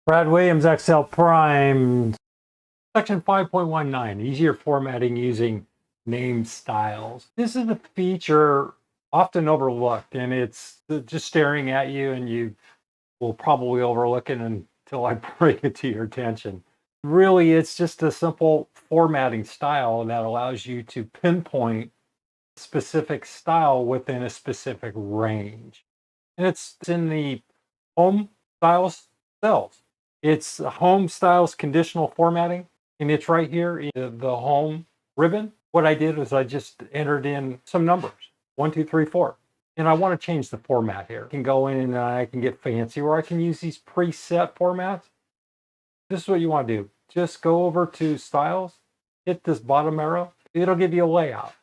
Brad Williams, Excel Prime, section 5.19, easier formatting using name styles. This is a feature often overlooked, and it's just staring at you, and you will probably overlook it until I bring it to your attention. Really, it's just a simple formatting style that allows you to pinpoint a specific style within a specific range. And it's in the home styles cells. It's home styles conditional formatting, and it's right here in the home ribbon. What I did was I just entered in some numbers, 1, 2, 3, 4. And I want to change the format here. I can go in and I can get fancy, or I can use these preset formats. This is what you want to do. Just go over to styles, hit this bottom arrow. It'll give you a layout.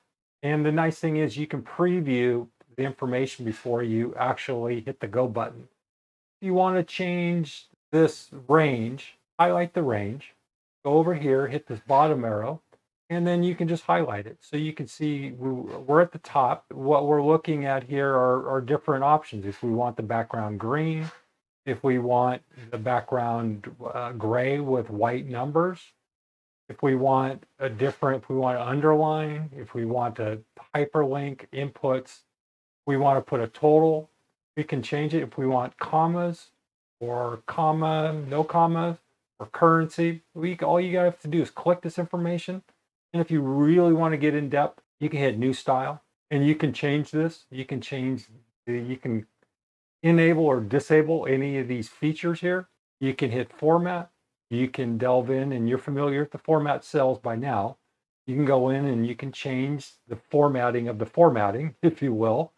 And the nice thing is you can preview the information before you actually hit the go button. If you want to change this range, highlight the range, go over here, hit this bottom arrow, and then you can just highlight it. So you can see we're at the top. What we're looking at here are different options. If we want the background green, if we want the background gray with white numbers, if we want if we want to underline, if we want to hyperlink inputs, we want to put a total, we can change it. If we want commas or no commas or currency, all you have to do is click this information. And if you really want to get in depth, you can hit new style and you can change this. You can enable or disable any of these features here. You can hit format. You can delve in, and you're familiar with the format cells by now. You can go in and you can change the formatting of the formatting, if you will.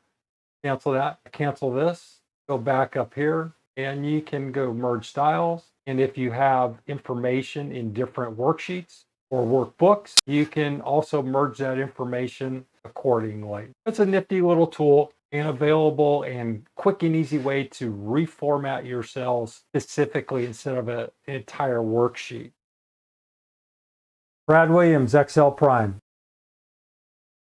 Cancel that, cancel this, go back up here, and you can go merge styles. And if you have information in different worksheets or workbooks, you can also merge that information accordingly. It's a nifty little tool and available and quick and easy way to reformat your cells specifically instead of an entire worksheet. Brad Williams, Excel Prime.